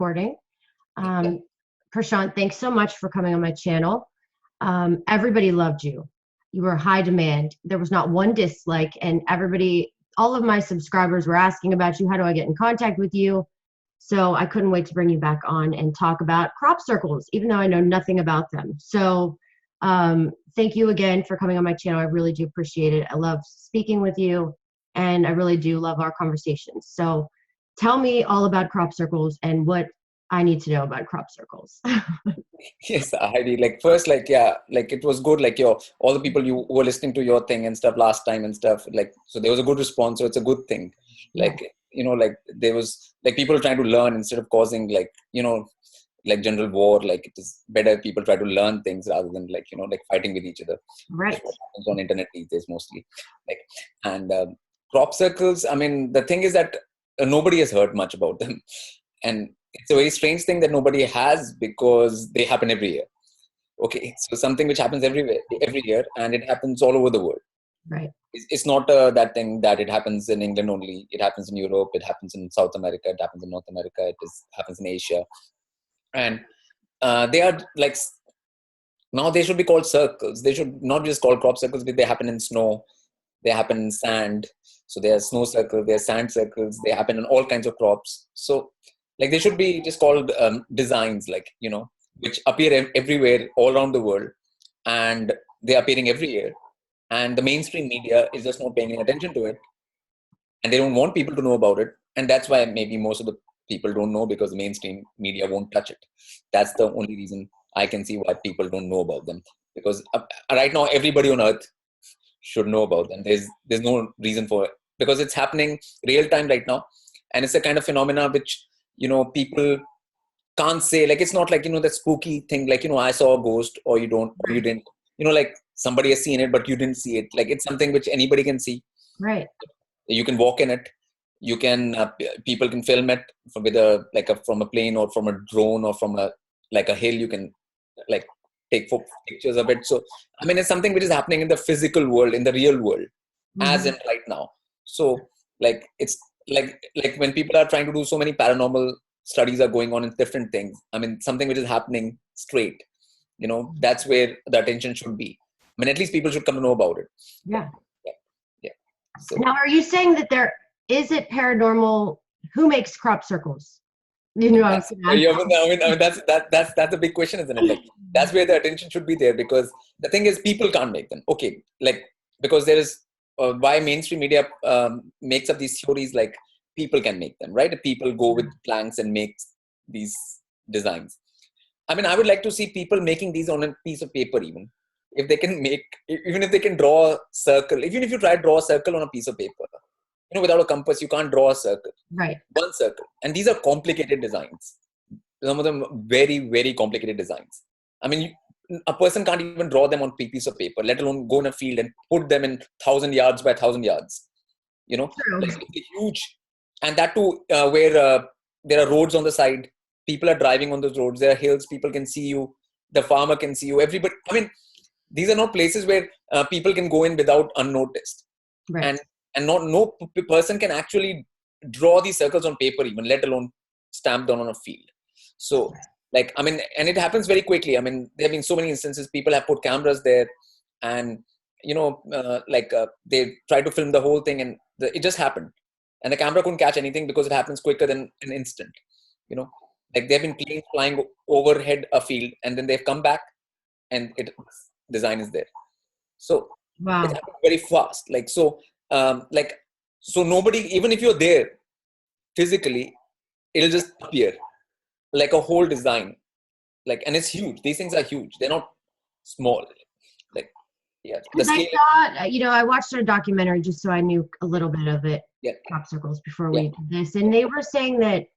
recording. Prashant, thanks so much for coming on my channel. Everybody loved you. You were high demand. There was not one dislike, and all of my subscribers were asking about you. How do I get in contact with you? So I couldn't wait to bring you back on and talk about crop circles, even though I know nothing about them. So thank you again for coming on my channel. I really do appreciate it. I love speaking with you, and I really do love our conversations. So tell me all about crop circles and what I need to know about crop circles. Yes, Heidi. First, it was good. All the people you were listening to your thing and stuff last time and stuff. So there was a good response. So it's a good thing. Yeah. There was people trying to learn instead of causing general war. It is better people try to learn things rather than fighting with each other. Right. That's what happens on internet these days mostly. Crop circles. I mean, the thing is that nobody has heard much about them, and it's a very strange thing that nobody has because they happen every year. Okay, so something which happens every year, and it happens all over the world. Right. It's not that thing that it happens in England only. It happens in Europe. It happens in South America. It happens in North America. Happens in Asia, and they are now they should be called circles. They should not just called crop circles because they happen in snow. They happen in sand. So there are snow circles. There are sand circles. They happen in all kinds of crops. So they should be just called designs, which appear everywhere, all around the world, and they're appearing every year. And the mainstream media is just not paying any attention to it, and they don't want people to know about it. And that's why maybe most of the people don't know, because the mainstream media won't touch it. That's the only reason I can see why people don't know about them. Because right now, everybody on earth should know about them. There's no reason for it, because it's happening real time right now, and it's a kind of phenomena which people can't say. It's not that spooky thing, I saw a ghost, or you don't, or you didn't. Somebody has seen it, but you didn't see it. It's something which anybody can see. Right. You can walk in it. You can people can film it from a plane, or from a drone, or from a hill. You can take pictures of it. So I mean, it's something which is happening in the physical world, in the real world, as in right now. So it's when people are trying to do so many paranormal studies are going on in different things. I mean, something which is happening straight. That's where the attention should be. I mean, at least people should come to know about it. Yeah. Yeah. So, now, are you saying that is it paranormal? Who makes crop circles? I mean, that's a big question, isn't it? That's where the attention should be there, because the thing is, people can't make them. Okay, because there is why mainstream media makes up these theories, people can make them, right? People go with planks and make these designs. I mean, I would like to see people making these on a piece of paper, even if they can draw a circle. Even if you try to draw a circle on a piece of paper, without a compass, you can't draw a circle. Right. One circle. And these are complicated designs. Some of them very, very complicated designs. I mean, a person can't even draw them on a piece of paper, let alone go in a field and put them in 1,000 yards by 1,000 yards. It's huge. And that too, where there are roads on the side. People are driving on those roads. There are hills. People can see you. The farmer can see you. Everybody. I mean, these are not places where people can go in without unnoticed. Right. And no person can actually draw these circles on paper, even let alone stamp down on a field. So, I mean, and it happens very quickly. I mean, there have been so many instances. People have put cameras there, and they tried to film the whole thing, and it just happened. And the camera couldn't catch anything because it happens quicker than an instant. There have been planes flying overhead a field, and then they've come back, and design is there. So wow. It happens very fast. So nobody, even if you're there physically, it'll just appear like a whole design. And it's huge. These things are huge. They're not small. Yeah. Because I thought, I watched a documentary just so I knew a little bit of it. Yeah. Crop circles before we did this, and they were saying that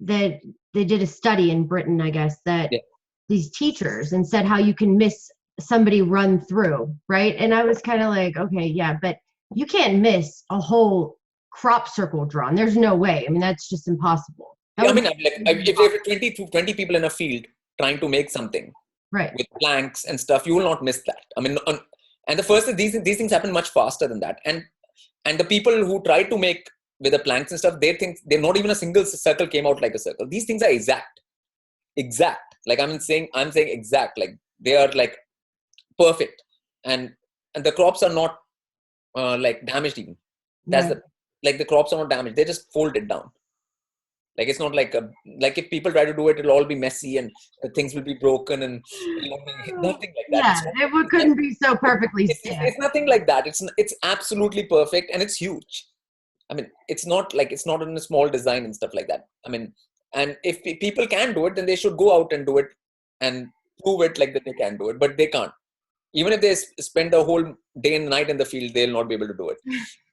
they did a study in Britain, I guess, that these teachers, and said how you can miss somebody run through, right? And I was kind of like, okay, yeah, but you can't miss a whole crop circle drawn. There's no way. I mean, that's just impossible. I mean, if there are 20 people in a field trying to make something, right, with planks and stuff, you will not miss that. I mean, and the first is these things happen much faster than that. And the people who try to make with the planks and stuff, they think they're not even a single circle came out like a circle. These things are exact. Like I'm saying exact. Like they are like perfect, and the crops are not like damaged even. That's Right. the like the crops are not damaged. They just fold it down. Like it's not like like if people try to do it, it'll all be messy and things will be broken and nothing like that. Yeah, couldn't be so perfectly stamped. It's nothing like that. It's absolutely perfect and it's huge. I mean, it's not in a small design and stuff like that. I mean, and if people can do it, then they should go out and do it and prove it like that they can do it, but they can't. Even if they spend the whole day and night in the field, they'll not be able to do it.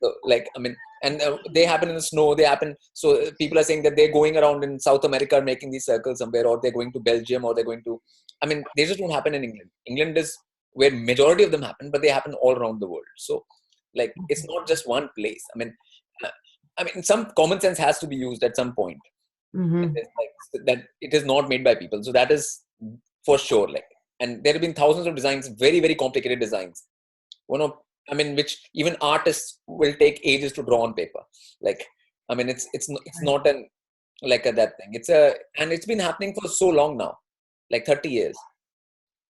So, like, I mean, and they happen in the snow. They happen. So people are saying that they're going around in South America making these circles somewhere, or they're going to Belgium, or they're going to. I mean, they just don't happen in England. England is where majority of them happen, but they happen all around the world. So, like, it's not just one place. I mean, some common sense has to be used at some point. Mm-hmm. That it is not made by people. So that is for sure. Like, and there have been thousands of designs, very, very complicated designs. Which even artists will take ages to draw on paper. Like, I mean, it's not an that thing. And it's been happening for so long now, like 30 years.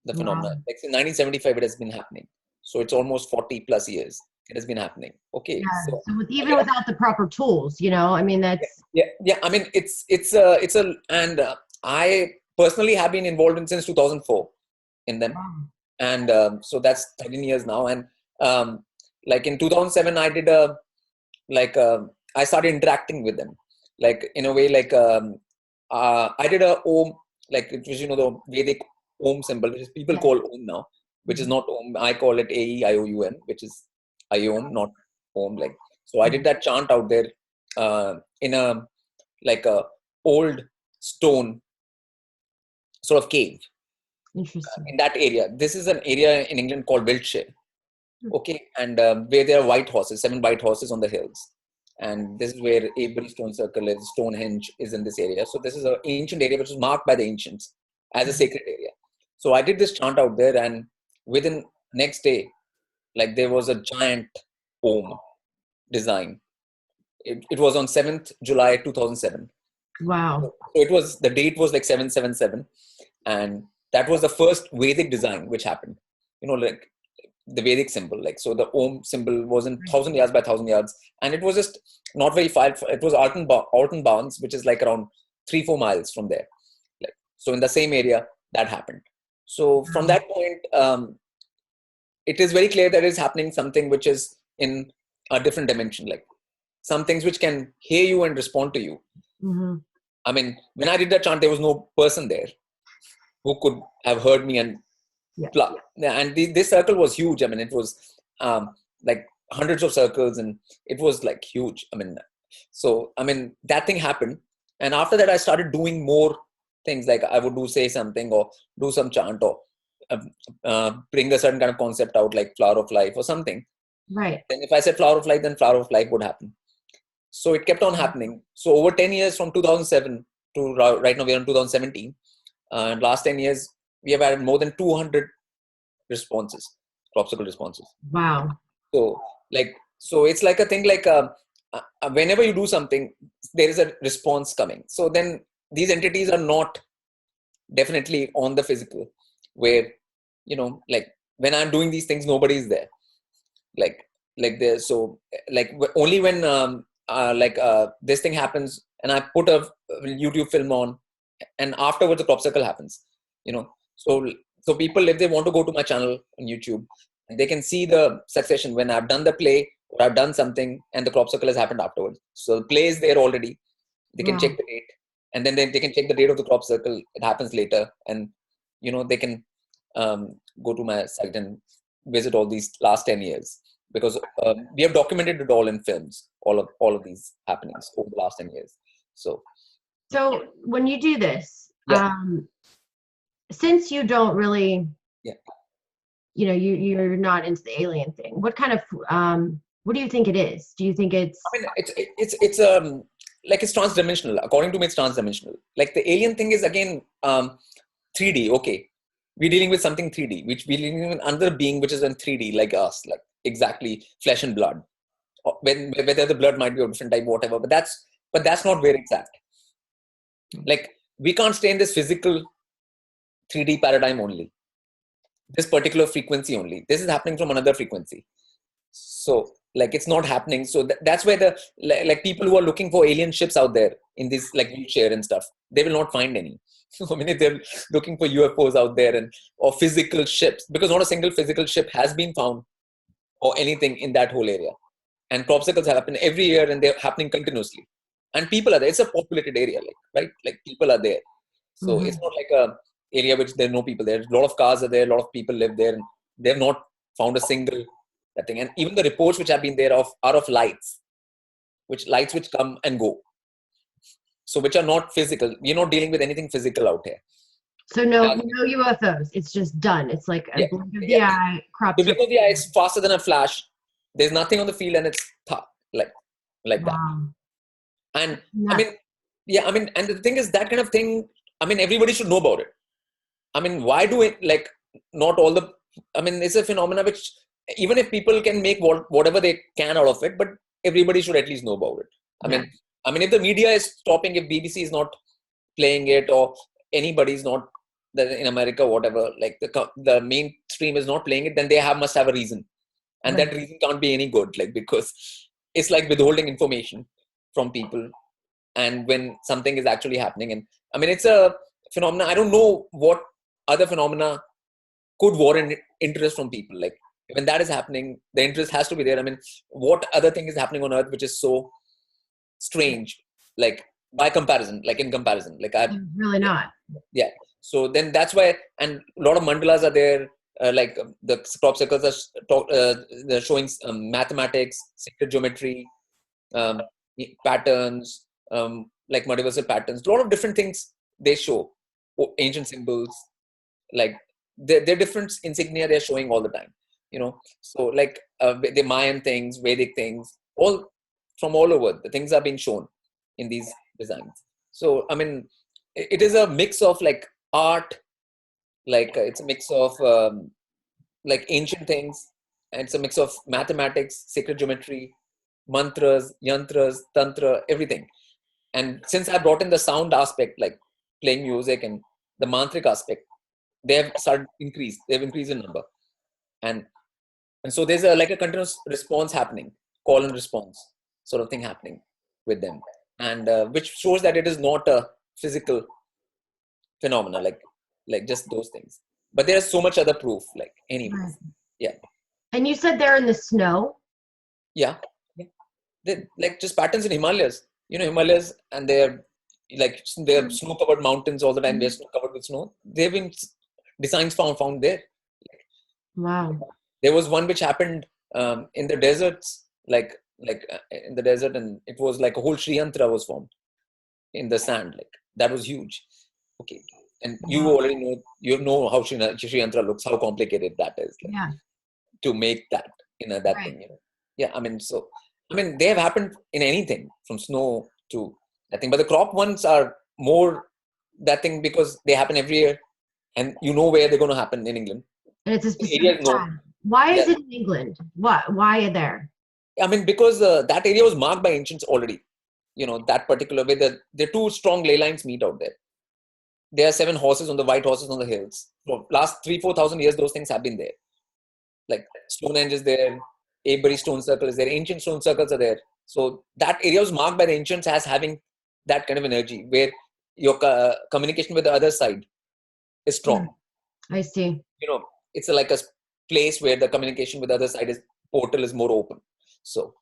The phenomenon, like since 1975, it has been happening. So it's almost 40 plus years. It has been happening. Okay, Yeah. so Even without the proper tools, I mean, that's yeah. I mean, and I personally have been involved in since 2004 in them. And so that's 13 years now. And like in 2007 I did I started interacting with them, like in a way, like I did a om, like it was the Vedic om symbol, which is people call om now, which is not om. I call it AEIOUM, which is IOM, not om. Like, so I did that chant out there in a like a old stone sort of cave. interesting. In that area. This is an area in England called Wiltshire. Okay, and where there are white horses, 7 white horses on the hills. And this is where Avebury Stone Circle is, Stonehenge is in this area. So this is an ancient area which was marked by the ancients as a sacred area. So I did this chant out there, and within next day, like there was a giant Om design. It was on 7th July 2007. Wow. So it was, the date was like 777. And that was the first Vedic design which happened. Like the Vedic symbol. Like, so the Om symbol was in 1,000 yards by 1,000 yards. And it was just not very far. It was Alton Barnes, which is like around 3-4 miles from there. Like, so in the same area, that happened. So from that point, it is very clear that is happening something which is in a different dimension. Like some things which can hear you and respond to you. Mm-hmm. I mean, when I did that chant, there was no person there who could have heard me and and this circle was huge. I mean, it was like hundreds of circles, and it was like huge. I mean, so I mean that thing happened, and after that I started doing more things. Like I would say something or do some chant or bring a certain kind of concept out, like flower of life or something. Right. Then if I said flower of life, then flower of life would happen. So it kept on happening. So over 10 years, from 2007 to right now, we're in 2017. And last 10 years, we have had more than 200 responses, crop circle responses. Wow. So it's like a thing, like whenever you do something, there is a response coming. So then these entities are not definitely on the physical, where, like when I'm doing these things, nobody is there. Like there. So like only when this thing happens and I put a YouTube film on, and afterwards the crop circle happens. So people, if they want to go to my channel on YouTube, they can see the succession when I've done the play or I've done something and the crop circle has happened afterwards. So the play is there already. They can check the date, and then they can check the date of the crop circle. It happens later, and they can go to my site and visit all these last 10 years, because we have documented it all in films, all of these happenings over the last 10 years. So when you do this, since you don't really, you're not into the alien thing, what kind of, what do you think it is? Do you think it's? I mean, it's like it's transdimensional. According to me, it's transdimensional. Like the alien thing is again 3D. Okay, we're dealing with something 3D, which we're dealing with another being which is in 3D, like us, like exactly flesh and blood. whether the blood might be of different type, whatever. But that's not where it's at. Like, we can't stay in this physical 3D paradigm only, this particular frequency only. This is happening from another frequency. So like, it's not happening. So that's where the like people who are looking for alien ships out there in this like wheelchair and stuff, they will not find any. So I mean, if they're looking for UFOs out there and or physical ships, because not a single physical ship has been found or anything in that whole area. And crop circles happen every year and they're happening continuously. And people are there. It's a populated area, like, right? Like, people are there. So it's not like a area which there are no people there. A lot of cars are there. A lot of people live there. And they've not found a single that thing. And even the reports which have been there are of lights which come and go. So which are not physical. We're not dealing with anything physical out here. So no UFOs. It's just done. It's like a blink of the eye. The blink of the eye is faster than a flash. There's nothing on the field, and it's like that. And I mean, and the thing is, that kind of thing, I mean, everybody should know about it. I mean, why do it, like, not all the, I mean, it's a phenomena which, even if people can make whatever they can out of it, but everybody should at least know about it. I mean, if the media is stopping, if BBC is not playing it, or anybody's not in America, whatever, like the mainstream is not playing it, then they must have a reason. And that reason can't be any good, like, because it's like withholding information from people. And when something is actually happening, and I mean, it's a phenomena. I don't know what other phenomena could warrant interest from people. Like, when that is happening, the interest has to be there. I mean, what other thing is happening on Earth which is so strange, like, by comparison, like, in comparison, like, really not. Yeah. So then that's why, and a lot of mandalas are there. Like, the crop circles they're showing mathematics, sacred geometry, patterns, like multiversal patterns. A lot of different things they show. Ancient symbols, like, they're different insignia they're showing all the time. So like, the Mayan things, Vedic things, all from all over. The things are being shown in these designs. So I mean, it is a mix of like art, like it's a mix of like ancient things, and it's a mix of mathematics, sacred geometry, mantras, yantras, tantra, everything. And since I brought in the sound aspect, like playing music, and the mantric aspect, they've increased in number. And so there's like a continuous response happening, call and response sort of thing happening with them. And which shows that it is not a physical phenomena, like just those things. But there's so much other proof, like, anyways. Yeah. And you said they're in the snow? Yeah. They're like just patterns in Himalayas. Himalayas, and they're snow-covered mountains all the time. They're covered with snow. They've been designs found there. Wow. There was one which happened in the deserts, like in the desert, and it was like a whole Sri Yantra was formed in the sand. Like, that was huge. Okay. And you already know how Sri Yantra looks, how complicated that is. Like, to make that, that thing. Yeah. I mean, they have happened in anything from snow to that thing. But the crop ones are more that thing because they happen every year, and where they're going to happen in England. And it's a specific time. Why is it in England? Why there? I mean, because that area was marked by ancients already. That particular way, the two strong ley lines meet out there. There are 7 horses on the white horses on the hills. For last 3,000-4,000 years, those things have been there. Like, Stonehenge is there, Avebury stone circle is there, ancient stone circles are there. So that area was marked by the ancients as having that kind of energy where your communication with the other side is strong. I see. It's like a place where the communication with the other side portal is more open. So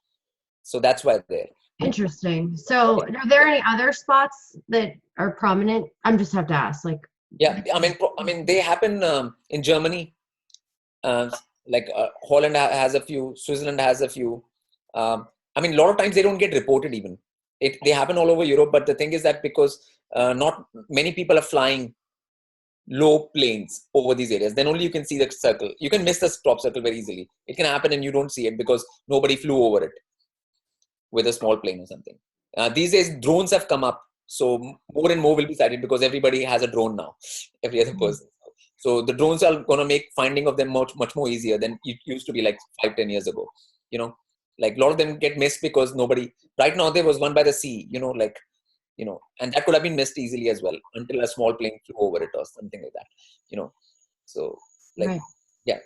that's why there. Interesting. So are there any other spots that are prominent? I'm just have to ask. Like, yeah, I mean, they happen in Germany. Holland has a few, Switzerland has a few. I mean, a lot of times they don't get reported even. They happen all over Europe, but the thing is that because not many people are flying low planes over these areas, then only you can see the circle. You can miss the crop circle very easily. It can happen and you don't see it because nobody flew over it with a small plane or something. These days, drones have come up. So more and more will be sighted because everybody has a drone now, every other person. So the drones are going to make finding of them much more easier than it used to be like 5-10 years ago. Like a lot of them get missed because nobody. Right now there was one by the sea, and that could have been missed easily as well until a small plane flew over it or something like that. So like, Right. yeah.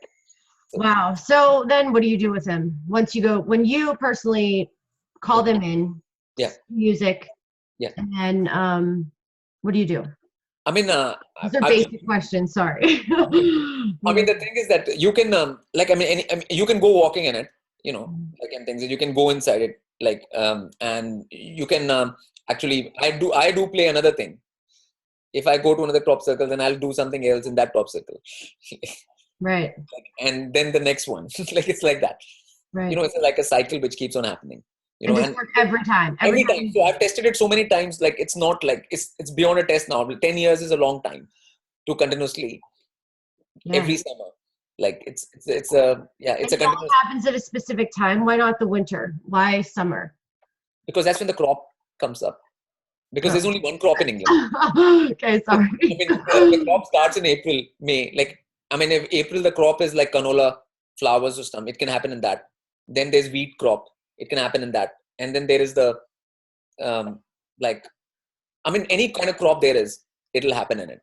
So Wow. So then what do you do with him once you go, when you personally call them in, yeah, music, yeah. and then what do you do? I mean, These are basic questions. Sorry. I mean, the thing is that you can, you can go walking in it, like, and things. You can go inside it, like, and you can actually. I do play another thing. If I go to another crop circle, then I'll do something else in that crop circle, Right. and then the next one. Like, it's like that. Right. It's like a cycle which keeps on happening. And this And works every time. every time. So I've tested it so many times. Like, it's not like it's beyond a test now. 10 years is a long time to continuously every summer. Like, it's a It all continuous, happens at a specific time. Why not the winter? Why summer? because that's when the crop comes up. Because there's Oh. only one crop in England. Okay, So, sorry. I mean, the crop starts in April, May. Like, I mean, if April the crop is like canola, flowers or something, it can happen in that. Then there's wheat crop. It can happen in that. And then there is the like, I mean, any kind of crop there is, it'll happen in it.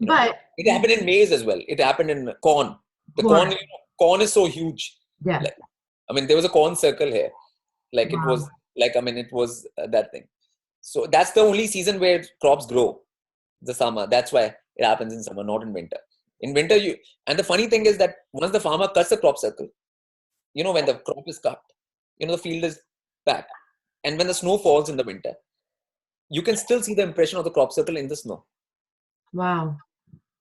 But It happened in maize as well. It happened in corn. The corn. corn is so huge. Yeah. Like, I mean, there was a corn circle here. Like, it Wow. was like, I mean, it was that thing. So that's the only season where crops grow, the summer. That's why it happens in summer, not in winter. In winter, and the funny thing is that once the farmer cuts the crop circle, when the crop is cut, the field is back. And when the snow falls in the winter, you can still see the impression of the crop circle in the snow. Wow.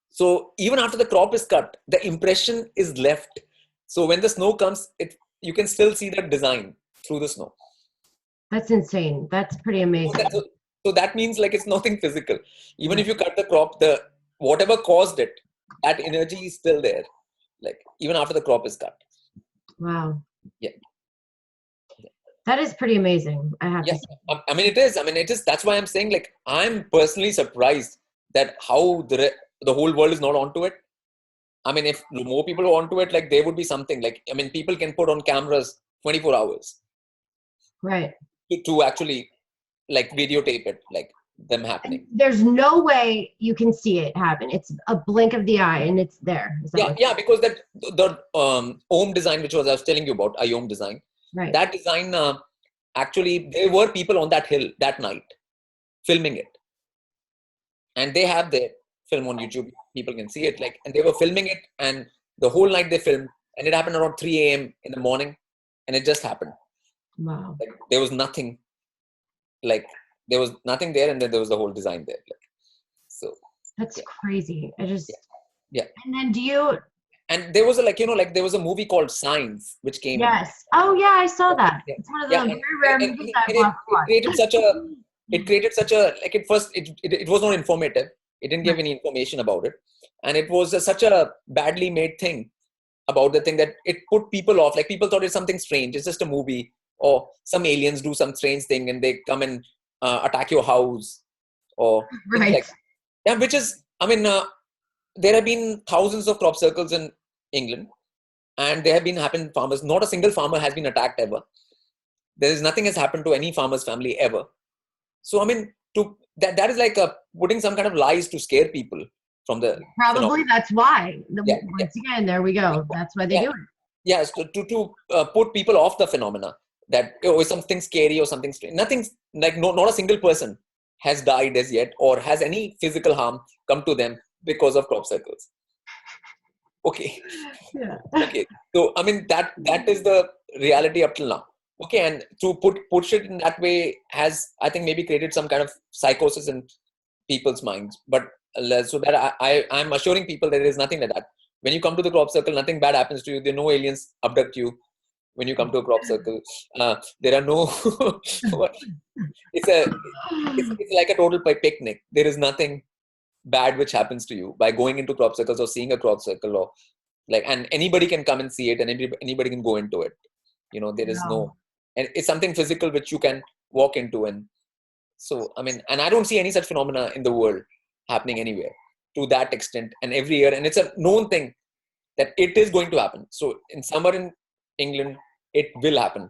So even after the crop is cut, the impression is left. So when the snow comes, you can still see that design through the snow. That's insane. That's pretty amazing. So that means, like, it's nothing physical. Even if you cut the crop, the whatever caused it, that energy is still there. Like, even after the crop is cut. Wow. Yeah. That is pretty amazing. I have to say. I mean, it is. I mean, it is. That's why I'm saying, like, I'm personally surprised that how the whole world is not onto it. I mean, if more people are onto it, like, there would be something. Like, I mean, people can put on cameras 24 hours. Right. To actually, like, videotape it, like, them happening. There's no way you can see it happen. It's a blink of the eye and it's there. Because that the Om design, which I was telling you about, Om design. Right. That design, actually, there were people on that hill that night filming it, and they have their film on YouTube. People can see it, like, and they were filming it, and the whole night they filmed, and it happened around 3 a.m. in the morning, and it just happened. Wow. Like, there was nothing. Like, there was nothing there, and then there was the whole design there. Like, so that's crazy. Yeah. And then do you? And there was there was a movie called Signs, which came. Yes. Oh yeah, I saw that. It's one of the very rare movies I've watched. It created such a like, at first it was not informative. It didn't give any information about it, and it was such a badly made thing about the thing that it put people off. Like, people thought it's something strange. It's just a movie, or some aliens do some strange thing and they come and attack your house, or Right. like, yeah, which is, I mean, there have been thousands of crop circles in England, and there have been happened farmers. Not a single farmer has been attacked ever. There is nothing has happened to any farmer's family ever. So, I mean, that is like putting some kind of lies to scare people from the Probably phenomenon. that's why. Once again, there we go. That's why they do it. Yes, to put people off the phenomena that it's something scary or something strange. Nothing's like, not a single person has died as yet, or has any physical harm come to them because of crop circles. Okay. Yeah. Okay. So, I mean, that is the reality up till now. Okay. And to push it in that way has, I think, maybe created some kind of psychosis in people's minds. But so that I'm assuring people that there is nothing like that. When you come to the crop circle, nothing bad happens to you. There are no aliens abduct you when you come to a crop circle. There are no. It's like a total picnic. There is nothing bad which happens to you by going into crop circles or seeing a crop circle, or like, and anybody can come and see it, and anybody can go into it. There is no, and it's something physical which you can walk into. And so, I mean, and I don't see any such phenomena in the world happening anywhere to that extent, and every year, and it's a known thing that it is going to happen. So in summer in England, it will happen.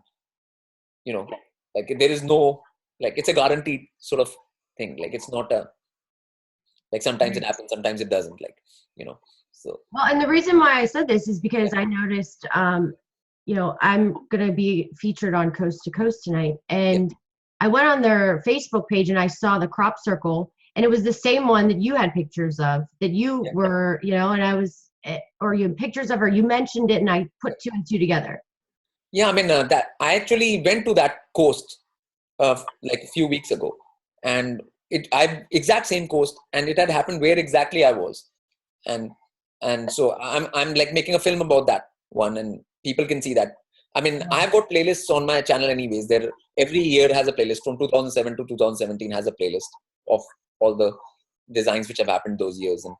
you know, like there is no, like it's a guaranteed sort of thing. Like it's not a, like sometimes it happens, sometimes it doesn't, like, you know, so. Well, and the reason why I said this is because I noticed, I'm going to be featured on Coast to Coast tonight. Yeah. And I went on their Facebook page and I saw the crop circle, and it was the same one that you had pictures of, that you were, and I was, or you had pictures of, or you mentioned it, and I put two and two together. Yeah, I mean, that I actually went to that coast like a few weeks ago, and I exact same coast, and it had happened where exactly I was, and so I'm like making a film about that one, and people can see that. I mean, I've got playlists on my channel anyways. There, every year has a playlist from 2007 to 2017 has a playlist of all the designs which have happened those years, and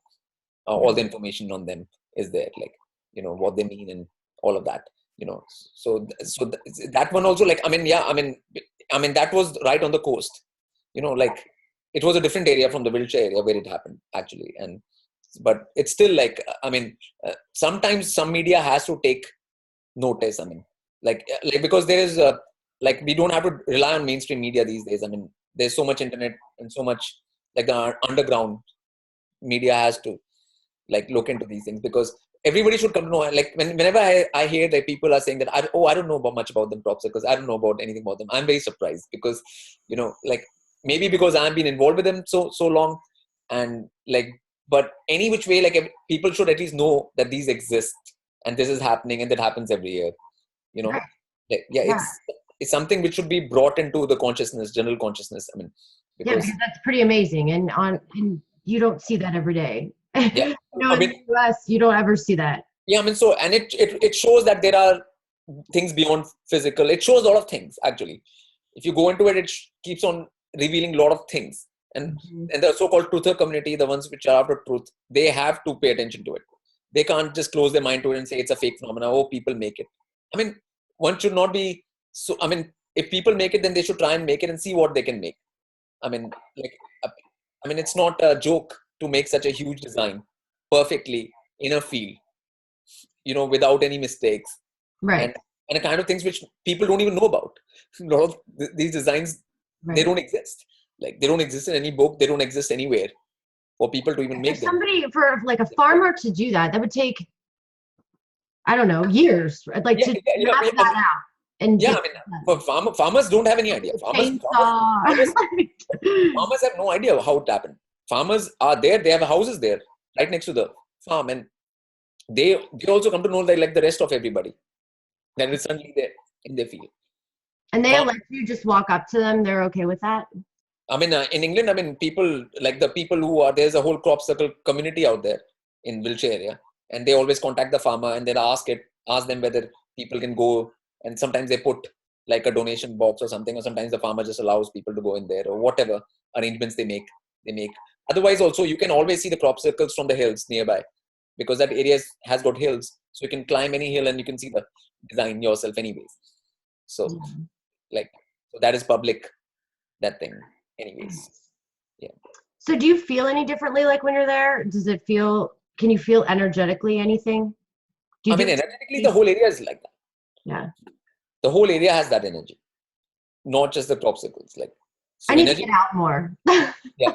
all the information on them is there, like, what they mean and all of that, so that one also, like, I mean, yeah, I mean that was right on the coast, like it was a different area from the Wiltshire area where it happened actually, but it's still like, I mean, sometimes some media has to take notice. I mean, like because there is like, we don't have to rely on mainstream media these days. I mean, there's so much internet and so much, like, the underground media has to, like, look into these things, because everybody should come to know. Like, whenever I hear that people are saying that I don't know much about them crop circles, I don't know about anything about them, I'm very surprised, because like, maybe because I've been involved with them so long, and like, but any which way, like, people should at least know that these exist and this is happening, and that happens every year, Right. like, yeah, it's something which should be brought into the consciousness, general consciousness. I mean, because Because that's pretty amazing, and you don't see that every day. yeah, I In mean, the US, you don't ever see that. yeah, I mean, so, and it shows that there are things beyond physical. It shows a lot of things actually. If you go into it, it keeps on revealing a lot of things. And the so-called truther community, the ones which are after truth, they have to pay attention to it. They can't just close their mind to it and say it's a fake phenomena. Oh, people make it. I mean, one should not be so. I mean, if people make it, then they should try and make it and see what they can make. I mean, like, I mean, it's not a joke to make such a huge design perfectly in a field, without any mistakes, Right. and the kind of things which people don't even know about. A lot of these designs, they don't exist. Like, they don't exist in any book. They don't exist anywhere for people to even make them. For like a farmer to do that, that would take, I don't know, years, like, to map that out. And yeah, I mean, for farmers don't have any idea. Farmers have no idea how it happened. Farmers are there. They have houses there right next to the farm, and they also come to know that, like the rest of everybody, that is suddenly there in their field. And they let you just walk up to them. They're okay with that. I mean, in England, I mean, people, like the people who are, there's a whole crop circle community out there in Wiltshire area, and they always contact the farmer and then ask them whether people can go, and sometimes they put like a donation box or something, or sometimes the farmer just allows people to go in there, or whatever arrangements they make. Otherwise, also, you can always see the crop circles from the hills nearby, because that area has got hills, so you can climb any hill and you can see the design yourself anyways. So like, so that is public, that thing anyways. Yeah. So do you feel any differently, like, when you're there? Can you feel energetically anything? I mean, energetically, the whole area is like that. Yeah. The whole area has that energy, not just the crop circles. Like, so I need to get out more. yeah.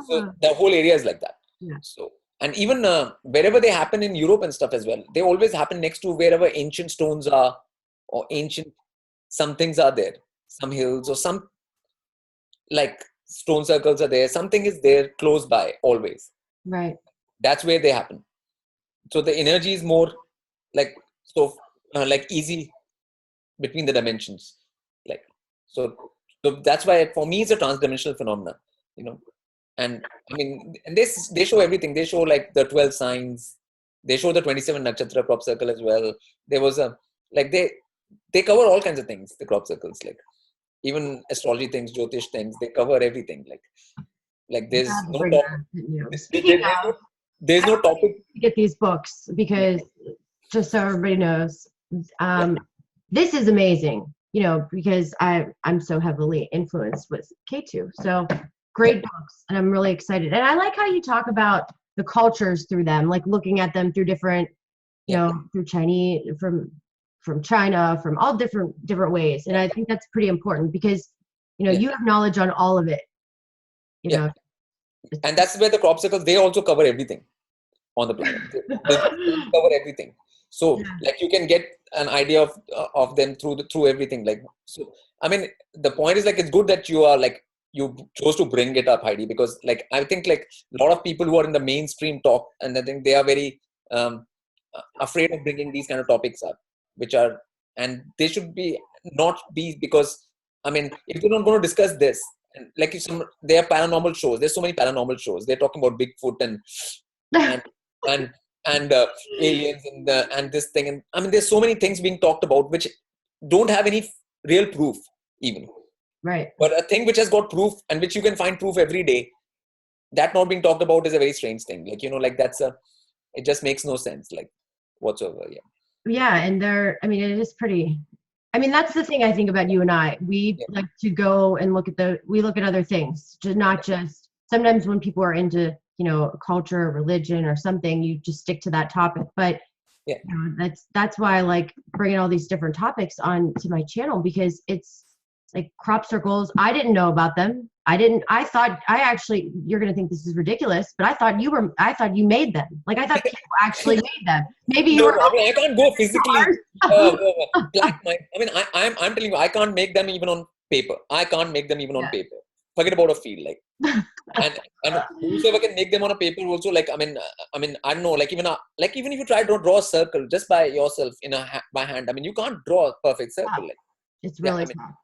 So the whole area is like that. Yeah. So, and even wherever they happen in Europe and stuff as well, they always happen next to wherever ancient stones are, or ancient, some things are there, some hills, or some, like, stone circles are there. Something is there close by always. Right. That's where they happen. So the energy is more like, so like, easy between the dimensions. Like, so that's why for me it's a transdimensional phenomenon, and I mean, and they show everything. They show like the 12 signs. They show the 27 nakshatra crop circle as well. There was a, like, they cover all kinds of things, the crop circles, like even astrology things, Jyotish things, they cover everything. Like there's no topic. There's no topic. Get these books, because just so everybody knows, this is amazing, because I'm so heavily influenced with K2. So great books, and I'm really excited. And I like how you talk about the cultures through them, like looking at them through different, through Chinese, from from China, from all different ways. And I think that's pretty important because, you know, you have knowledge on all of it, you know. And that's where the crop circles, they also cover everything on the planet. They cover everything. So like you can get an idea of them through everything. Like, so, I mean, the point is like, it's good that you are like, you chose to bring it up, Heidi, because like, I think like a lot of people who are in the mainstream talk, and I think they are very afraid of bringing these kind of topics up, which are, and they should be not be, because I mean, if you're not going to discuss this, and like there are paranormal shows, there's so many paranormal shows, they're talking about Bigfoot and and aliens and this thing, and I mean, there's so many things being talked about which don't have any real proof even. Right. But a thing which has got proof and which you can find proof every day, that not being talked about is a very strange thing. Like, you know, like it just makes no sense, like whatsoever. Yeah, and I mean, it is pretty. I mean, that's the thing I think about you and I. We like to go and look at other things, just not just. Sometimes when people are into, you know, culture, religion, or something, you just stick to that topic. But you know, that's why I like bringing all these different topics on to my channel, because it's like crop circles. I didn't know about them. I thought you're going to think this is ridiculous, but I thought you made them. Like, I thought people actually made them. Maybe you were. I mean, I can't go physically black. I mean, I'm telling you, I can't make them even on paper. I can't make them even on paper. Forget about a field, like, and whoever can make them on a paper also, like, I mean, I don't know, like even if you try to draw a circle just by yourself by hand, I mean, you can't draw a perfect circle. Like, it's really tough.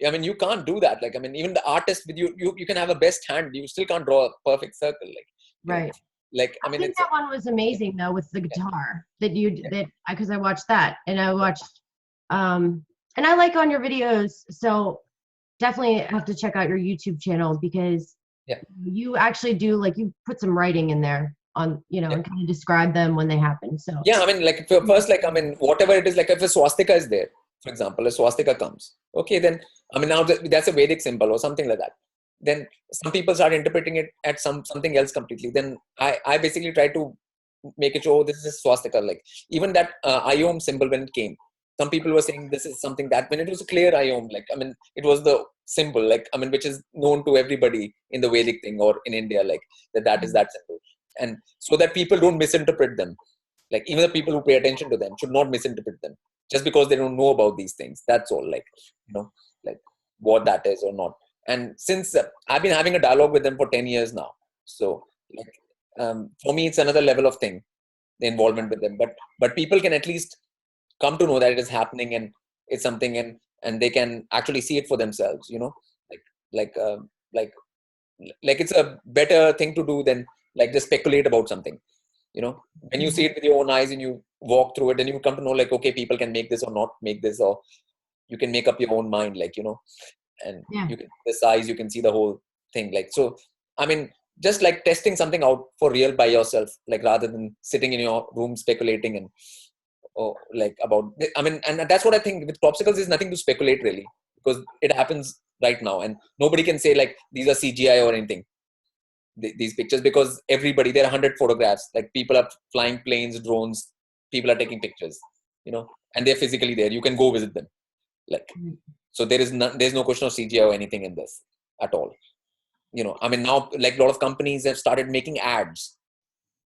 I mean, you can't do that. Like, I mean, even the artist with you can have a best hand, you still can't draw a perfect circle. Like, right. Like, I mean, think that one was amazing though, with the guitar because I watched that, and I watched, and I like on your videos. So definitely have to check out your YouTube channel, because you actually do, like, you put some writing in there on, you know, and kind of describe them when they happen. So I mean, like, first, like, I mean, whatever it is, like if a swastika is there, for example, a swastika comes, okay, then I mean, now that's a Vedic symbol or something like that. Then some people start interpreting it at something else completely. Then I basically try to make it show, oh, this is a swastika. Like, even that Iom symbol, when it came, some people were saying this is something that, when it was a clear Iom, like, I mean, it was the symbol, like, I mean, which is known to everybody in the Vedic thing or in India, like that is that symbol. And so that people don't misinterpret them. Like, even the people who pay attention to them should not misinterpret them just because they don't know about these things. That's all, like, you know, like what that is or not. And since I've been having a dialogue with them for 10 years now. So, like, for me, it's another level of thing, the involvement with them. But people can at least come to know that it is happening, and it's something, and they can actually see it for themselves, you know, like it's a better thing to do than like just speculate about something. You know, when you see it with your own eyes and you walk through it, and you come to know, like, okay, people can make this or not make this, or you can make up your own mind, like, you know, and you can the size, you can see the whole thing. Like, so, I mean, just like testing something out for real by yourself, like, rather than sitting in your room speculating and like about, I mean, and that's what I think with popsicles is nothing to speculate really, because it happens right now, and nobody can say like these are CGI or anything. These pictures, because everybody, there are 100 photographs, like people are flying planes, drones, people are taking pictures, you know, and they're physically there, you can go visit them, like, so there's no question of CGI or anything in this at all, you know. I mean, now, like, a lot of companies have started making ads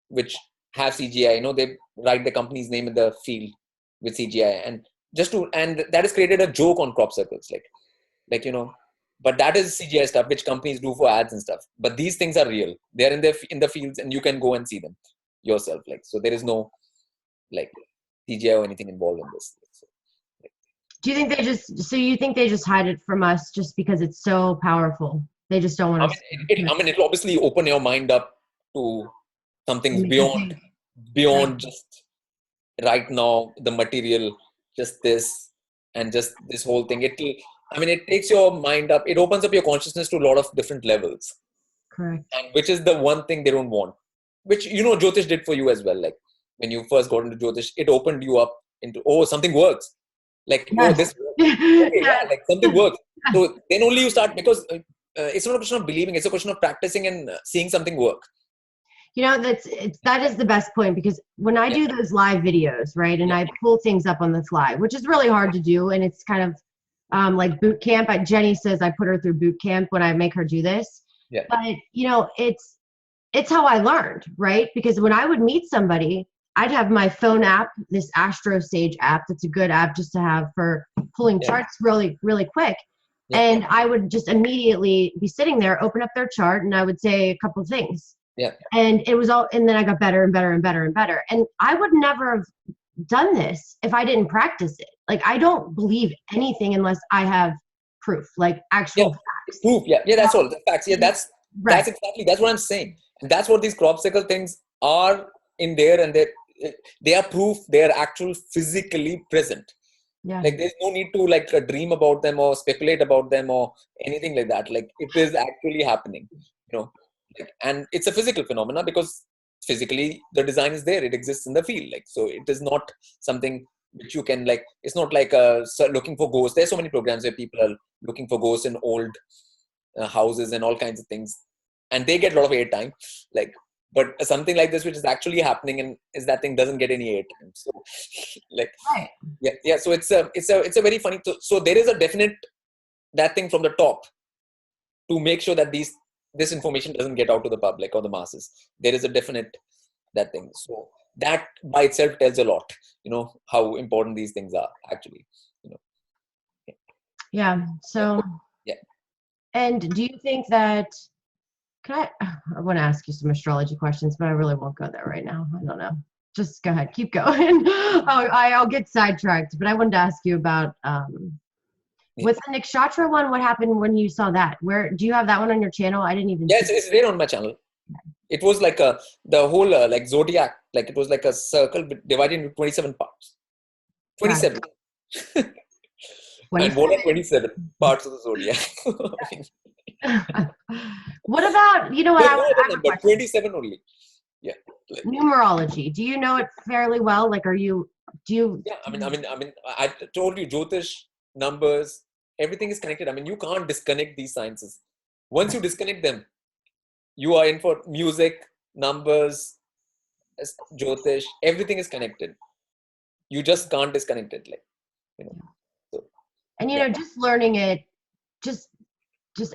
which have CGI, you know, they write the company's name in the field with CGI, and that has created a joke on crop circles, like, you know. But that is CGI stuff which companies do for ads and stuff. But these things are real. They're in the fields, and you can go and see them yourself. Like, so there is no like CGI or anything involved in this. So, like, do you think they just hide it from us just because it's so powerful? They just don't want to. I mean, it'll obviously open your mind up to something beyond just right now the material, just this and just this whole thing. It takes your mind up. It opens up your consciousness to a lot of different levels. Correct. And which is the one thing they don't want. Which, you know, Jyotish did for you as well. Like, when you first got into Jyotish, it opened you up into, oh, something works. Like, oh, this works. Okay, like something works. So then only you start, because it's not a question of believing, it's a question of practicing and seeing something work. That is the best point, because when I do those live videos, right, and I pull things up on the fly, which is really hard to do, and it's kind of like boot camp. Jenny says I put her through boot camp when I make her do this. Yeah. But it's how I learned, right? Because when I would meet somebody, I'd have my phone app, this Astro Sage app. That's a good app just to have for pulling charts really, really quick. Yeah. And I would just immediately be sitting there, open up their chart, and I would say a couple things. Yeah. And it was all, and then I got better and better and better and better. And I would never have done this if I didn't practice it. Like, I don't believe anything unless I have proof, like actual facts. Proof. Yeah. That's all. The facts. Yeah. That's what I'm saying. And that's what these crop circle things are in there, and they are proof. They are actual physically present. Yeah. Like, there's no need to like dream about them or speculate about them or anything like that. Like, it is actually happening, and it's a physical phenomena because physically the design is there. It exists in the field. Like, so it is not something which you can like, it's not like looking for ghosts. There's so many programs where people are looking for ghosts in old houses and all kinds of things, and they get a lot of airtime. Like, but something like this, which is actually happening, and is that thing doesn't get any airtime. So, like, yeah. So it's a very funny. So there is a definite that thing from the top to make sure that this information doesn't get out to the public or the masses. There is a definite that thing. So that by itself tells a lot. How important these things are actually. Yeah. So. Yeah. And do you think that? I want to ask you some astrology questions, but I really won't go there right now. I don't know. Just go ahead. Keep going. I'll get sidetracked, but I wanted to ask you about with the Nikshatra one, what happened when you saw that? Where do you have that one on your channel? I didn't even see it's there on my channel. It was like the whole like zodiac, like it was like a circle divided into 27 parts. 27. And what are 27 parts of the zodiac? What about, what 27 only. Yeah. Numerology. Do you know it fairly well? Like, do you? Yeah, I mean, I told you, Jyotish, numbers, everything is connected. I mean, you can't disconnect these sciences. Once you disconnect them, you are in for music, numbers, Jyotish, everything is connected. You just can't disconnect it. Like, so, and just learning it, just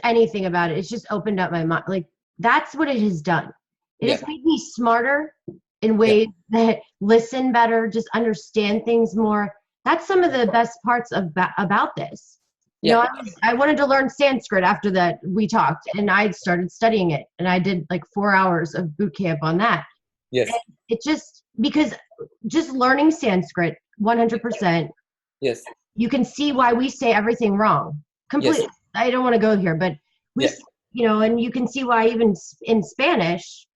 anything about it, it's just opened up my mind. Like, that's what it has done. It has made me smarter in ways that listen better, just understand things more. That's some of the best parts about this. I wanted to learn Sanskrit after that we talked, and I started studying it, and I did like 4 hours of boot camp on that. Yes. And it because just learning Sanskrit 100%. Yes. You can see why we say everything wrong. Completely. Yes. I don't want to go here, but and you can see why even in Spanish,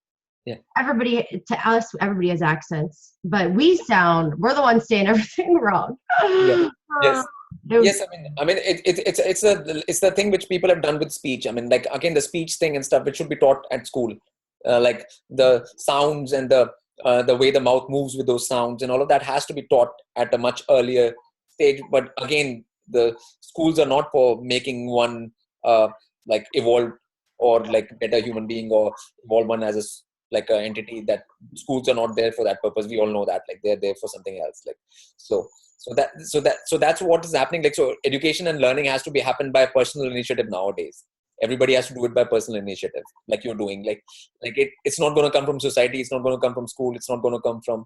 everybody has accents, but we're the ones saying everything wrong. Yeah. Yes. Yes, I mean, it's the thing which people have done with speech. I mean, like, again, the speech thing and stuff, which should be taught at school, like the sounds and the way the mouth moves with those sounds and all of that has to be taught at a much earlier stage. But again, the schools are not for making one like evolved or like better human being or evolve one as an entity. That schools are not there for that purpose. We all know that. Like, they're there for something else. Like, so that's what is happening. Like, so education and learning has to be happened by personal initiative nowadays. Everybody has to do it by personal initiative, like you're doing. Like it's not going to come from society. It's not going to come from school. It's not going to come from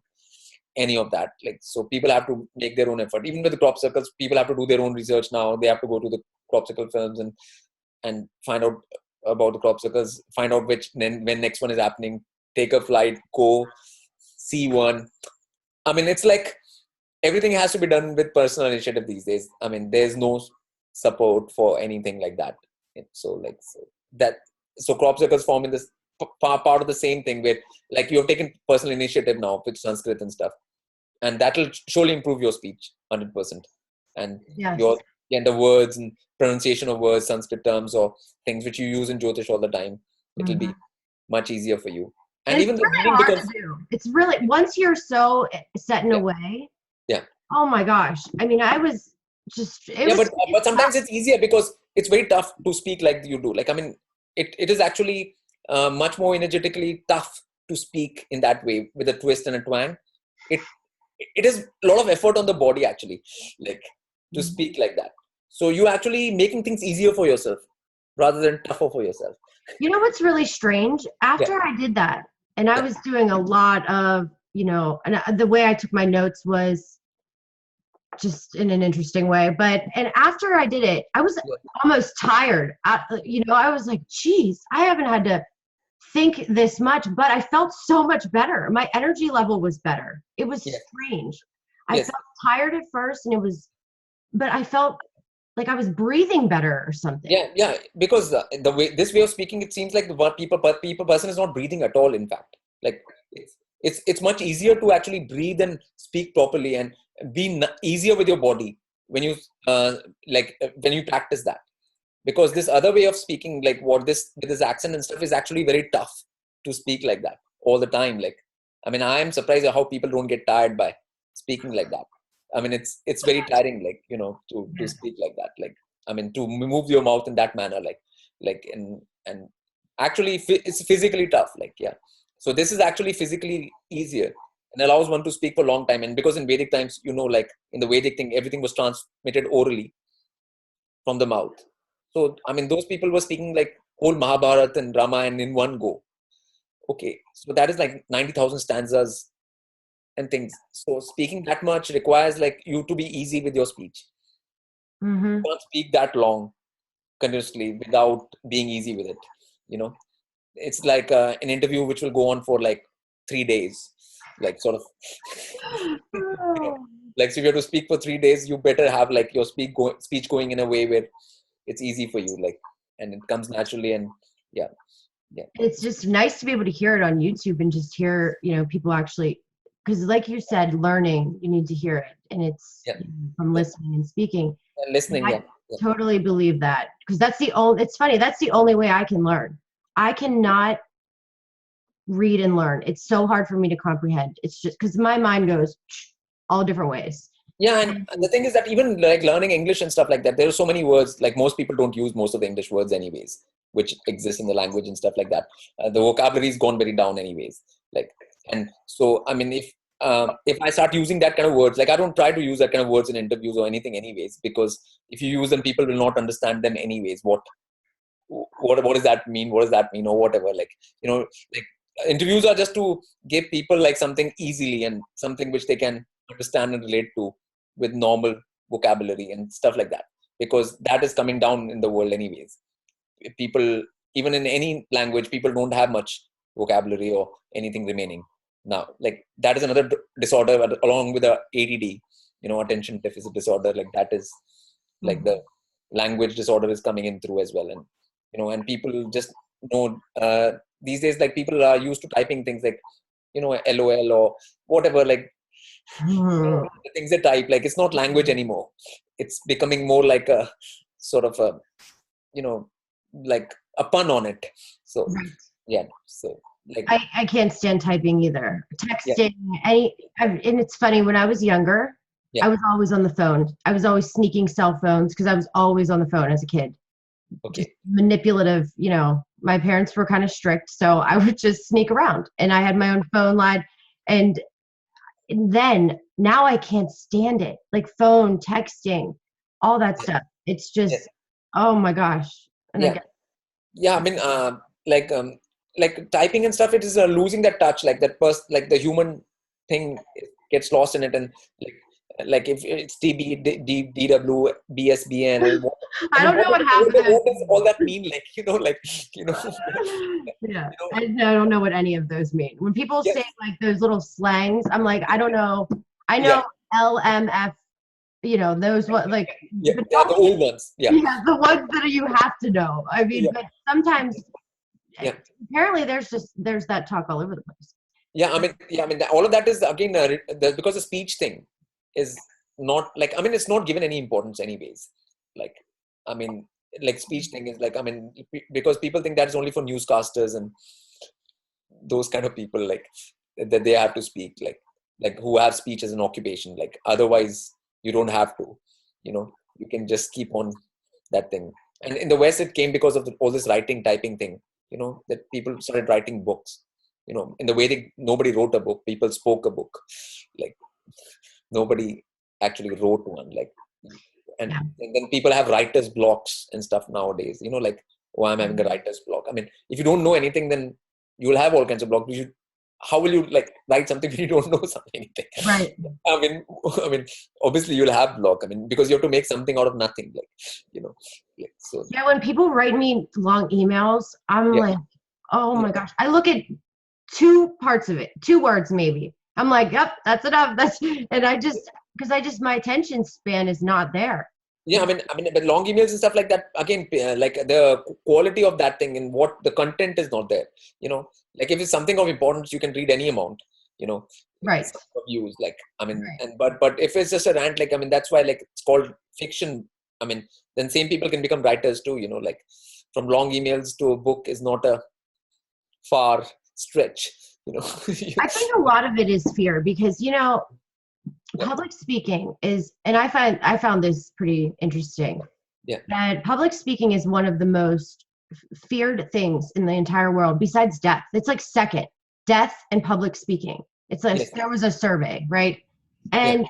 any of that. Like, so people have to make their own effort. Even with the crop circles, people have to do their own research now. They have to go to the crop circle films and find out about the crop circles, find out when next one is happening, take a flight, go see one. I mean, it's like everything has to be done with personal initiative these days. I mean, there's no support for anything like that. So crop circles form in this part of the same thing where, like, you have taken personal initiative now with Sanskrit and stuff, and that will surely improve your speech 100%. And the words and pronunciation of words, Sanskrit terms or things which you use in Jyotish all the time, it will be much easier for you. And even the meaning becomes. It's really, once you're so set in a way. Yeah. Oh my gosh! I mean, I was just. But sometimes it's easier because it's very tough to speak like you do. Like, I mean, it is actually much more energetically tough to speak in that way with a twist and a twang, it it is a lot of effort on the body actually, like to speak like that. So you actually making things easier for yourself rather than tougher for yourself. You know what's really strange? Yeah, After I did that, and I yeah, was doing a lot of, and the way I took my notes was just in an interesting way. But, and after I did it, I was yeah, almost tired. I was like, geez, I haven't had to think this much, but I felt so much better. My energy level was better. It was yes, strange. I yes. felt tired at first, and but I felt like I was breathing better or something. Yeah, yeah, because the way this way of speaking, it seems like the what people person is not breathing at all. In fact, like it's much easier to actually breathe and speak properly and be easier with your body when you when you practice that. Because this other way of speaking, like what this with this accent and stuff, is actually very tough to speak like that all the time. Like, I mean, I am surprised at how people don't get tired by speaking like that. I mean, it's very tiring, like, to speak like that. Like, I mean, to move your mouth in that manner, and actually it's physically tough. Like, yeah. So this is actually physically easier and allows one to speak for a long time. And because in Vedic times, like in the Vedic thing, everything was transmitted orally from the mouth. So, I mean, those people were speaking like whole Mahabharata and Ramayana in one go. Okay. So that is like 90,000 stanzas and things. So speaking that much requires like you to be easy with your speech. You Mm-hmm. can't speak that long continuously without being easy with it. You know, it's like an interview which will go on for like 3 days, like sort of, you know, like so if you have to speak for 3 days, you better have like your speech going in a way where it's easy for you, like, and it comes naturally. And yeah, yeah, It's just nice to be able to hear it on YouTube and just hear, people actually, because like you said, learning, you need to hear it. And it's yeah, from yeah. listening and speaking. And And listening, I yeah, yeah, totally believe that because it's funny, that's the only way I can learn. I cannot read and learn. It's so hard for me to comprehend. It's just because my mind goes all different ways. yeah. And And the thing is that even like learning English and stuff like that, there are so many words. Like most people don't use most of the English words anyways, which exist in the language and stuff like that. The vocabulary is gone very down anyways. Like, and so I mean, if I start using that kind of words, like I don't try to use that kind of words in interviews or anything anyways, because if you use them, people will not understand them anyways. What does that mean? What does that mean? Or whatever. Like, like interviews are just to give people like something easily and something which they can understand and relate to with normal vocabulary and stuff like that, because that is coming down in the world anyways. People, even in any language, people don't have much vocabulary or anything remaining now. Like that is another disorder along with the ADD, attention deficit disorder. Like that is like the language disorder is coming in through as well. And and people just know these days, like people are used to typing things like LOL or whatever, like the things they type, like it's not language anymore. It's becoming more like a sort of a you know like a pun on it. So yeah, so like I can't stand typing either. yeah, Texting, and it's funny, when I was younger, yeah, I was always on the phone. I was always sneaking cell phones because I was always on the phone as a kid. Just okay, manipulative, my parents were kind of strict, so I would just sneak around and I had my own phone line. And then now I can't stand it. Like phone, texting, all that yeah, stuff. It's yeah, just, oh my gosh. And I yeah, guess, yeah. I mean, like like typing and stuff, it is losing that touch, like that like the human thing gets lost in it. And like if it's TB, DW, BSBN, I I mean, don't know what half of those what does all mean. that mean? Like, like, Yeah, you know, I don't know what any of those mean. When people yes, say like those little slangs, I'm like, I don't know. I yeah, know LMF, those what like, yeah, but yeah, the don't, old ones, yeah, yeah, the ones that you have to know. I mean, yeah, but sometimes yeah. apparently there's that talk all over the place. Yeah, I mean, yeah, I mean, all of that is again because the speech thing is not like, I mean, it's not given any importance anyways. Like, I mean, like speech thing is like, I mean, because people think that's only for newscasters and those kind of people, like that they have to speak, like who have speech as an occupation. Like otherwise, you don't have to. You can just keep on that thing. And in the West, it came because of all this writing, typing thing. That people started writing books. In the Vedic, nobody wrote a book. People spoke a book. Like nobody actually wrote one. Like, and then people have writer's blocks and stuff nowadays. Like, oh, I'm having a writer's block. I mean, if you don't know anything, then you'll have all kinds of blocks. How will you like write something when you don't know anything? Right. I mean, obviously you'll have block. I mean, because you have to make something out of nothing. So. Yeah, when people write me long emails, I'm like, oh my gosh. I look at 2 parts of it, 2 words maybe. I'm like, yep, that's enough. Because my attention span is not there. Yeah, I mean, but long emails and stuff like that, again, like the quality of that thing and what the content is not there. Like if it's something of importance, you can read any amount. Right. Of views, like, I mean, right. but if it's just a rant, like, I mean, that's why like it's called fiction. I mean, then same people can become writers too. Like from long emails to a book is not a far stretch. I think a lot of it is fear because public speaking is, and I found this pretty interesting. Yeah. That public speaking is one of the most feared things in the entire world besides death. It's like second, death and public speaking. It's like there was a survey, right? And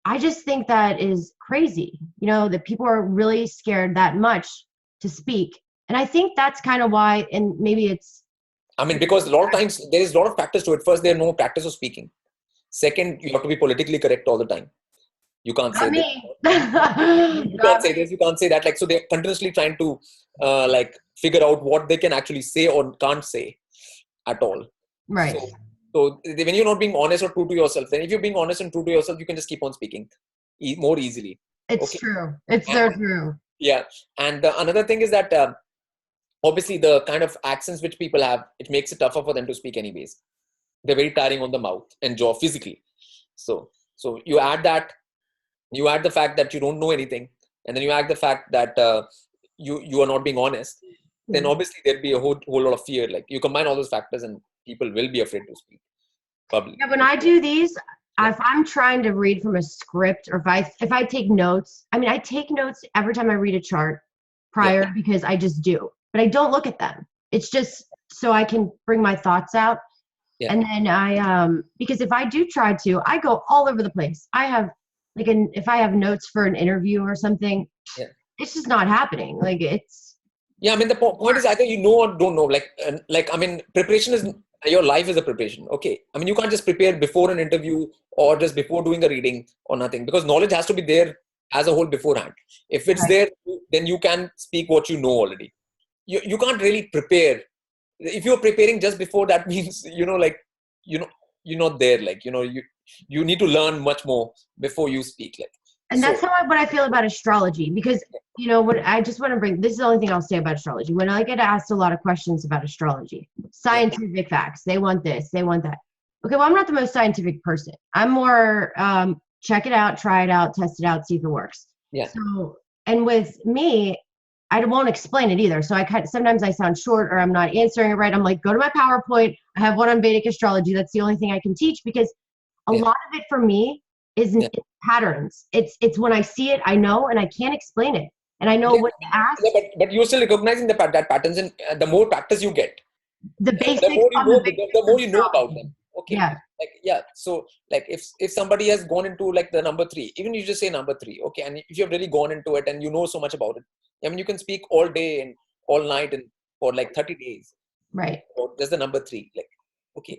I just think that is crazy, that people are really scared that much to speak. And I think that's kind of why, and maybe it's, I mean, because a lot of times there is a lot of practice to it. First, there's no practice of speaking. Second, you have to be politically correct all the time. You can't say this. You can't say this. You can't say that. Like, so they're continuously trying to like figure out what they can actually say or can't say at all. Right. So when you're not being honest or true to yourself, then if you're being honest and true to yourself, you can just keep on speaking more easily. It's true. It's so true. Yeah. And another thing is that obviously the kind of accents which people have, it makes it tougher for them to speak anyways. They're very tiring on the mouth and jaw physically. So you add the fact that you don't know anything, and then you add the fact that you are not being honest, then obviously there'll be a whole lot of fear. Like you combine all those factors and people will be afraid to speak publicly. Yeah, when I do these, if I'm trying to read from a script or if I take notes, I mean, I take notes every time I read a chart prior because I just do, but I don't look at them. It's just so I can bring my thoughts out. Yeah. And then because if I do try to, I go all over the place. I have if I have notes for an interview or something, it's just not happening. Like it's. Yeah, I mean, the point is either you know or don't know. Like I mean, preparation is, your life is a preparation. Okay. I mean, you can't just prepare before an interview or just before doing a reading or nothing, because knowledge has to be there as a whole beforehand. If it's there, then you can speak what you know already. You can't really prepare. If you're preparing just before, that means, you're not there. Like, you need to learn much more before you speak. Like, and that's what I feel about astrology, because, what I just want to bring, this is the only thing I'll say about astrology. When I get asked a lot of questions about astrology, scientific facts, they want this, they want that. Okay, well, I'm not the most scientific person. I'm more check it out, try it out, test it out, see if it works. Yeah. So, and with me, I won't explain it either. So sometimes I sound short or I'm not answering it right. I'm like, go to my PowerPoint. I have one on Vedic astrology. That's the only thing I can teach, because a lot of it for me is patterns. It's when I see it, I know, and I can't explain it. And I know what to ask. Yeah, but you're still recognizing that patterns, and the more practice you get, the basics, the more you know about them. Okay. Yeah. So like if somebody has gone into like the number 3, even you just say number 3, okay, and if you've really gone into it and you know so much about it, I mean, you can speak all day and all night and for like 30 days. Right. Or there's the number 3. Like, okay.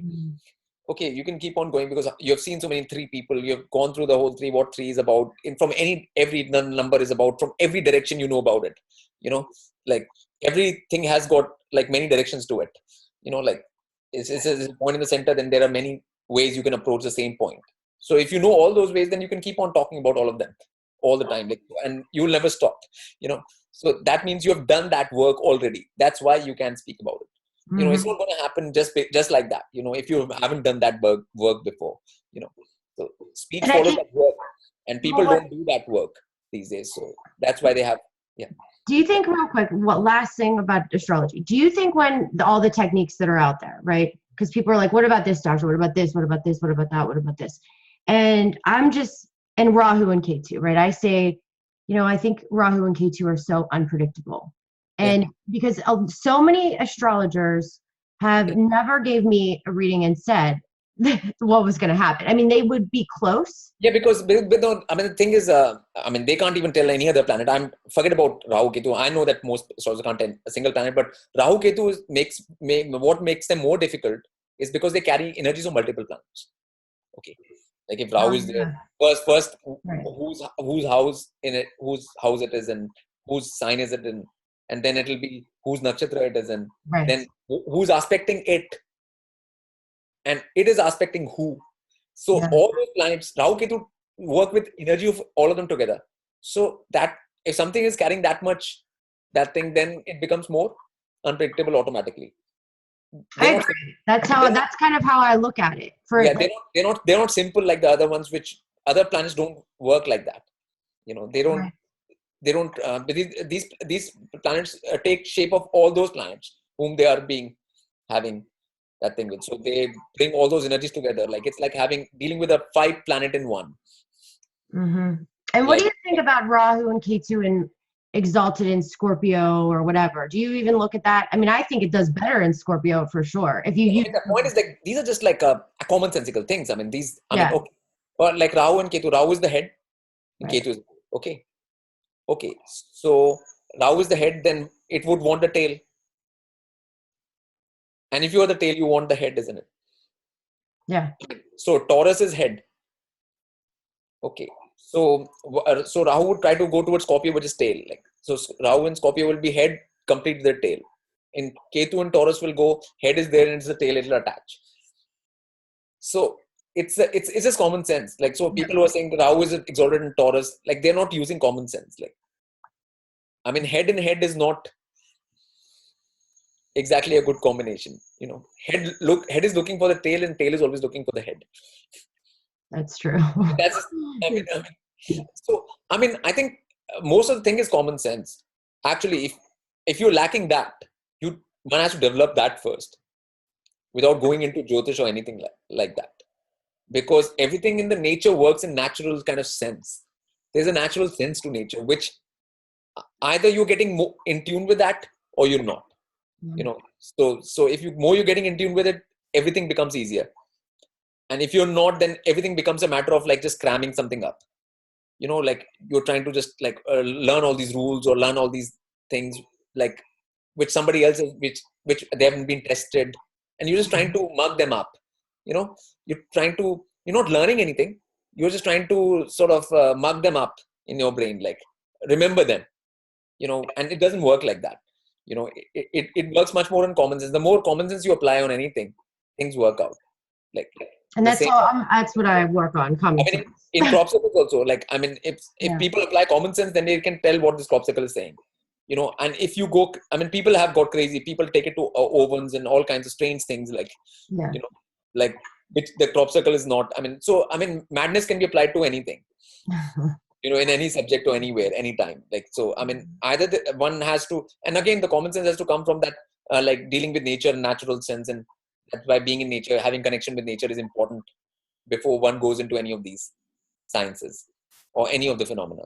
Okay, you can keep on going because you have seen so many 3 people. You've gone through the whole 3, what 3 is about. And from every number is about, from every direction you know about it. Like everything has got like many directions to it. Like it's a point in the center, then there are many ways you can approach the same point. So if you know all those ways, then you can keep on talking about all of them all the time, like, and you'll never stop. So that means you have done that work already. That's why you can speak about it. It's not going to happen just like that. If you haven't done that work before. So speech follows that work, and people don't do that work these days. So that's why they have. Yeah. Do you think, real quick, last thing about astrology, do you think when all the techniques that are out there, right? Because people are like, what about this, doctor? What about this? What about this? What about that? What about this? And and Rahu and Ketu, right? I say, I think Rahu and Ketu are so unpredictable. And because so many astrologers have never gave me a reading and said what was going to happen. I mean, they would be close. Yeah, because I mean, the thing is, I mean, they can't even tell any other planet. Forget about Rahu Ketu. I know that most astrologers can't tell a single planet, but Rahu Ketu what makes them more difficult is because they carry energies of multiple planets. Okay, like if Rahu Oh, is there, yeah. first Right. whose house in it, whose house it is, and whose sign is it in, and then it'll be whose nakshatra it is in, Right. then who's aspecting it, and it is aspecting who. So Yeah. all those planets, Rahu Ketu work with energy of all of them together. So that if something is carrying that much, that thing, then it becomes more unpredictable automatically. I They're not, agree. That's they're not that's kind of how I look at it. For yeah, they're not simple like the other ones, which other planets don't work like that. You know, right. they don't, but these planets take shape of all those planets whom they are being having that thing with. So they bring all those energies together. Like it's like dealing with a 5 planet in one. Mm-hmm. And what do Like you think about Rahu and Ketu and exalted in Scorpio or whatever? Do you even look at that? I mean, I think it does better in Scorpio for sure. If you I use, mean, the point is like these are just like a commonsensical things. I mean, I mean, yeah, okay, or like Rahu and Ketu. Rahu is the head, and right. Ketu is okay. Okay, so Rahu is the head, then it would want the tail, and if you are the tail, you want the head, isn't it? Yeah. So Taurus is head. Okay, so Rahu would try to go towards Scorpio, which is tail. Like so, Rahu and Scorpio will be head, complete their tail. In Ketu and Taurus will go head is there and it's the tail it'll attach. So it's just common sense. Like so, people who are saying that Rahu is exalted in Taurus, like they're not using common sense. Like I mean, head in head is not exactly a good combination. You know, head is looking for the tail, and tail is always looking for the head. That's true. That's just, so. I mean, I think most of the thing is common sense. Actually, if you're lacking that, one has to develop that first without going into Jyotish or anything like that. Because everything in the nature works in natural kind of sense. There's a natural sense to nature, which either you're getting more in tune with that or you're not. You know, so if you're getting in tune with it, everything becomes easier. And if you're not, then everything becomes a matter of like just cramming something up. You know, like you're trying to just like learn all these rules or learn all these things, like which somebody else is, which they haven't been tested, and you're just trying to mug them up. You know, you're not learning anything. You're just trying to sort of mug them up in your brain, like remember them. You know, and it doesn't work like that. You know, it works much more on common sense. The more common sense you apply on anything, things work out. Like And the that's same. all. That's what I work on. I Common mean, sense. in crop circles also, like I mean, if Yeah. people apply common sense, then they can tell what this crop circle is saying. You know, and if you go, I mean, people have got crazy. People take it to ovens and all kinds of strange things, like Yeah. you know, like which the crop circle is not. I mean, so I mean, madness can be applied to anything. You know, in any subject or anywhere, anytime. Like so, I mean, either one has to, and again, the common sense has to come from that, like dealing with nature, natural sense, and that's why being in nature, having connection with nature is important before one goes into any of these sciences or any of the phenomena.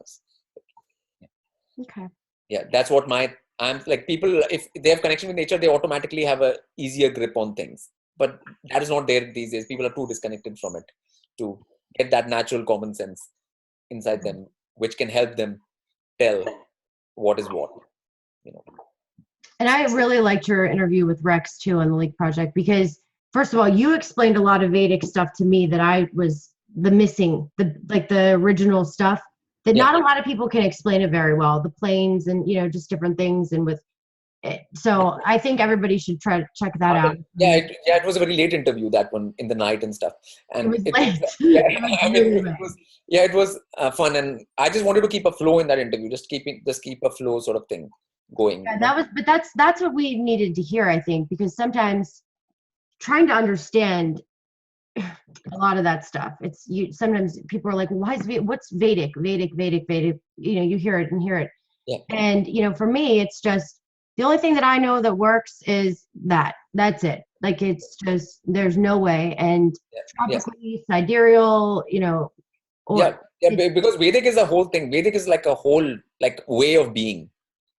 Okay. Yeah, that's what I'm like. People, if they have connection with nature, they automatically have a easier grip on things. But that is not there these days. People are too disconnected from it to get that natural common sense inside them, which can help them tell what is what. You know. And I really liked your interview with Rex too on the Leak Project because first of all, you explained a lot of Vedic stuff to me that I was the missing, the original stuff that Yeah. not a lot of people can explain it very well. The planes and just different things and with it. So I think everybody should try to check that out. It was a very late interview, that one in the night and stuff, It and was it late. was, It was I mean, really late. it was fun, and I just wanted to keep a flow in that interview, just keep a flow sort of thing going. Yeah, but that's what we needed to hear, I think, because sometimes trying to understand a lot of that stuff. It's you. Sometimes people are like, well, what's Vedic? Vedic. You hear it and hear it. Yeah, And for me, it's just the only thing that I know that works is that. That's it. Like it's just there's no way. And yeah, tropically, sidereal, yeah, or yeah. Because Vedic is a whole thing. Vedic is like a whole like way of being.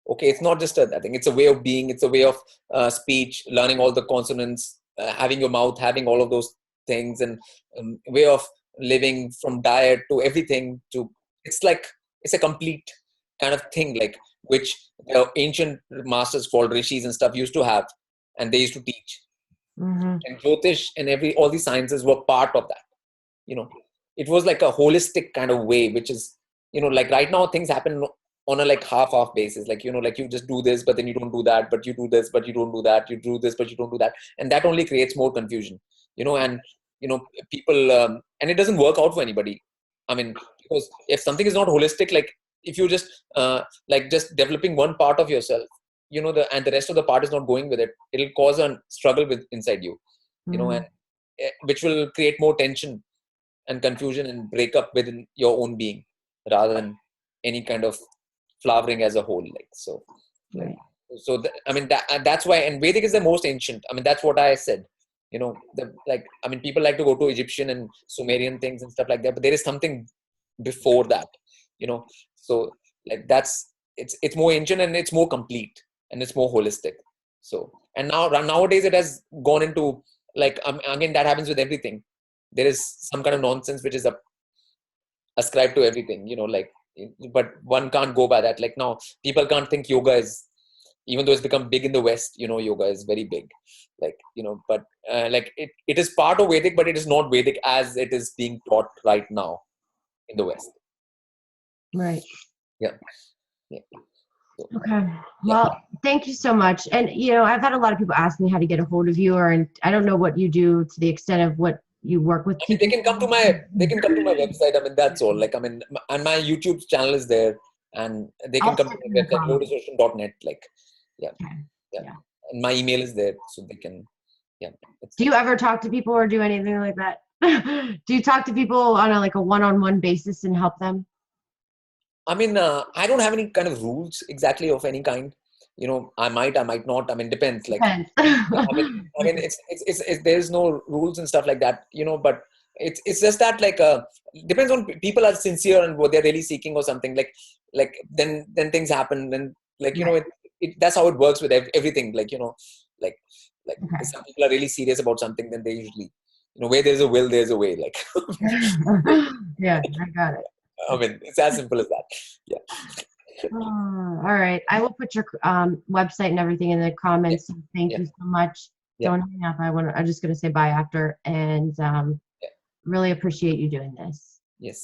Okay, it's not just a thing. It's a way of being. It's a way of speech, learning all the consonants, having your mouth, having all of those things, and way of living, from diet to everything. To it's like it's a complete kind of thing, like which the ancient masters called rishis and stuff used to have, and they used to teach. Mm-hmm. And Jyotish and all these sciences were part of that. You know, it was like a holistic kind of way, which is, like right now things happen on a like half basis, like, like you just do this but then you don't do that, but you do this but you don't do that, you do this but you don't do that, and that only creates more confusion. And people, and it doesn't work out for anybody. I mean, because if something is not holistic, like if you just like just developing one part of yourself, and the rest of the part is not going with it, it'll cause a struggle with inside you, Mm-hmm. and which will create more tension and confusion and breakup within your own being, rather than any kind of flowering as a whole. Like, so like, Right. so I mean that's why, and Vedic is the most ancient. I mean, that's what I said. I mean, people like to go to Egyptian and Sumerian things and stuff like that, but there is something before that. So like it's more ancient and it's more complete and it's more holistic. So, and nowadays it has gone into, like, again, that happens with everything. There is some kind of nonsense which is ascribed to everything, like, but one can't go by that. Like, now people can't think yoga is, even though it's become big in the West, yoga is very big, like, but like it is part of Vedic, but it is not Vedic as it is being taught right now in the West. Right. Yeah. Yeah. So, Okay. yeah. Well, thank you so much. And I've had a lot of people ask me how to get a hold of you, and I don't know what you do to the extent of what you work with I mean, they people. can come to my website. I mean, that's all. Like, I mean, and my YouTube channel is there, and they can I'll come to stick in my the website, comments. lotusocean.net. Like, yeah, Okay. yeah. Yeah. And my email is there, so they can, yeah. It's Do there. you ever talk to people or do anything like that? Do you talk to people on a one-on-one basis and help them? I mean, I don't have any kind of rules exactly of any kind. I might not. I mean, depends. Like, Depends. I mean, it's there's no rules and stuff like that. But it's just that, like, depends on people are sincere and what they're really seeking or something. Like then things happen, and like, Right. that's how it works with everything. Like, like Okay. if some people are really serious about something, then they usually, where there's a will, there's a way. Like, Yeah, I got it. I mean, it's as simple as that. Yeah. All right. I will put your website and everything in the Yeah. comments. So thank Yeah. you so much. Yeah. Don't hang up. I'm just going to say bye after, and Yeah. really appreciate you doing this. Yes.